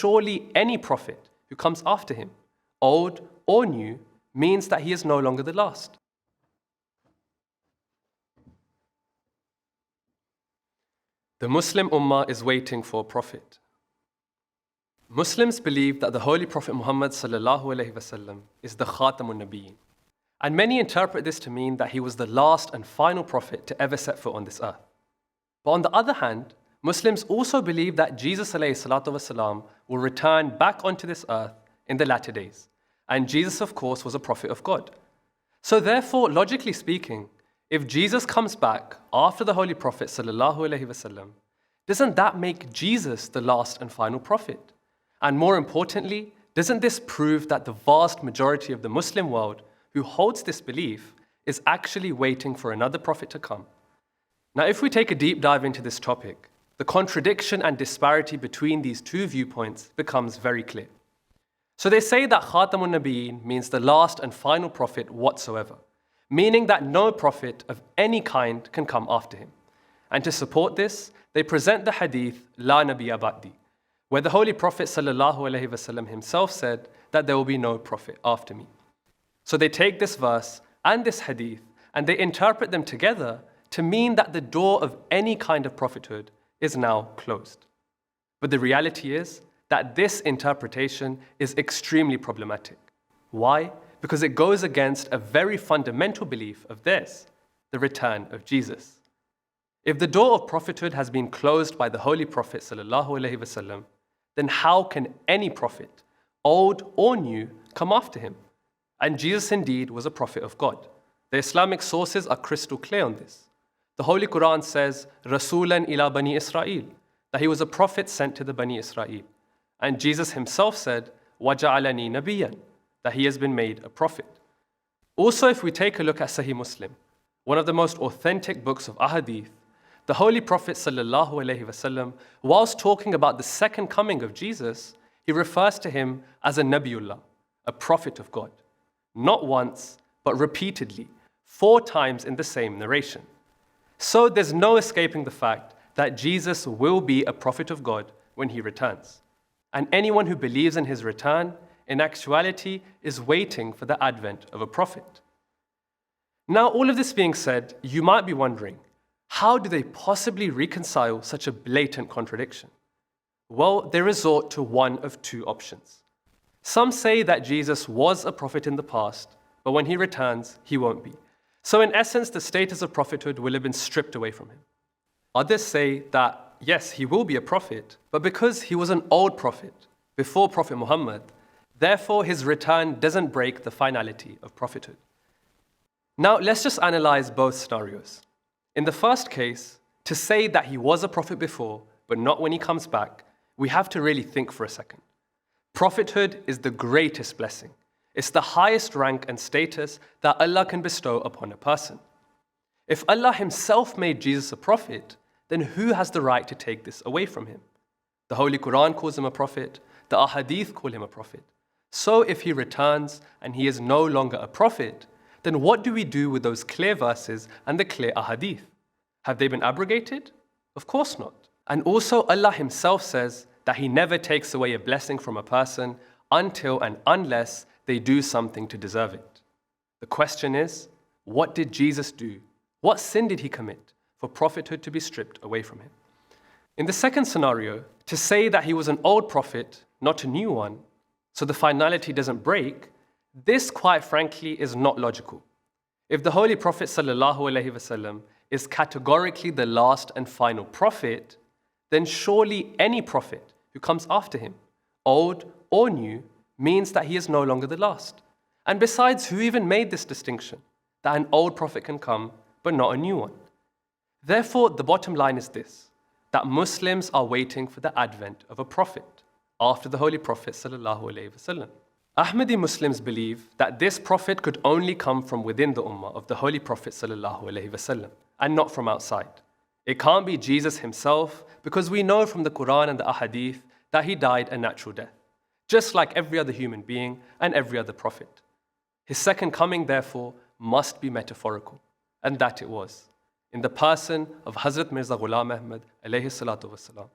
surely any prophet who comes after him, old or new, means that he is no longer the last. The Muslim Ummah is waiting for a prophet. Muslims believe that the Holy Prophet Muhammad ﷺ is the Khatamun Nabiyyin. And many interpret this to mean that he was the last and final prophet to ever set foot on this earth. But on the other hand, Muslims also believe that Jesus ﷺ will return back onto this earth in the latter days. And Jesus, of course, was a prophet of God. So therefore, logically speaking, if Jesus comes back after the Holy Prophet ﷺ, doesn't that make Jesus the last and final prophet? And more importantly, doesn't this prove that the vast majority of the Muslim world who holds this belief is actually waiting for another prophet to come? Now, if we take a deep dive into this topic, the contradiction and disparity between these two viewpoints becomes very clear. So they say that Khatamun Nabiyyin means the last and final prophet whatsoever, meaning that no prophet of any kind can come after him. And to support this, they present the hadith, La Nabiyya Ba'di, where the Holy Prophet ﷺ himself said that there will be no prophet after me. So they take this verse and this hadith and they interpret them together to mean that the door of any kind of prophethood is now closed. But the reality is that this interpretation is extremely problematic. Why? Because it goes against a very fundamental belief of theirs, the return of Jesus. If the door of prophethood has been closed by the Holy Prophet ﷺ, then how can any prophet, old or new, come after him? And Jesus indeed was a prophet of God. The Islamic sources are crystal clear on this. The Holy Quran says, Rasulan ila Bani Israel, that he was a prophet sent to the Bani Israel. And Jesus himself said, Waja'alani Nabiyyan, that he has been made a prophet. Also, if we take a look at Sahih Muslim, one of the most authentic books of Ahadith, the Holy Prophet ﷺ, whilst talking about the second coming of Jesus, he refers to him as a Nabiullah, a prophet of God. Not once, but repeatedly, 4 times in the same narration. So there's no escaping the fact that Jesus will be a prophet of God when he returns. And anyone who believes in his return, in actuality, is waiting for the advent of a prophet. Now, all of this being said, you might be wondering, how do they possibly reconcile such a blatant contradiction? Well, they resort to one of 2 options. Some say that Jesus was a prophet in the past, but when he returns, he won't be. So in essence, the status of prophethood will have been stripped away from him. Others say that, yes, he will be a prophet, but because he was an old prophet, before Prophet Muhammad, therefore his return doesn't break the finality of prophethood. Now, let's just analyze both scenarios. In the first case, to say that he was a prophet before, but not when he comes back, we have to really think for a second. Prophethood is the greatest blessing. It's the highest rank and status that Allah can bestow upon a person. If Allah himself made Jesus a prophet, then who has the right to take this away from him? The Holy Quran calls him a prophet, the Ahadith call him a prophet. So if he returns and he is no longer a prophet, then what do we do with those clear verses and the clear Ahadith? Have they been abrogated? Of course not. And also Allah himself says that he never takes away a blessing from a person until and unless they do something to deserve it. The question is, what did Jesus do? What sin did he commit for prophethood to be stripped away from him? In the second scenario, to say that he was an old prophet, not a new one, so the finality doesn't break, this, quite frankly, is not logical. If the Holy Prophet ﷺ is categorically the last and final prophet, then surely any prophet who comes after him, old or new, means that he is no longer the last. And besides, who even made this distinction, that an old prophet can come, but not a new one? Therefore, the bottom line is this, that Muslims are waiting for the advent of a prophet after the Holy Prophet ﷺ. Ahmadi Muslims believe that this prophet could only come from within the ummah of the Holy Prophet ﷺ and not from outside. It can't be Jesus himself because we know from the Quran and the Ahadith that he died a natural death, just like every other human being and every other prophet. His second coming, therefore, must be metaphorical, and that it was, in the person of Hazrat Mirza Ghulam Ahmad alayhi salatu wasalam.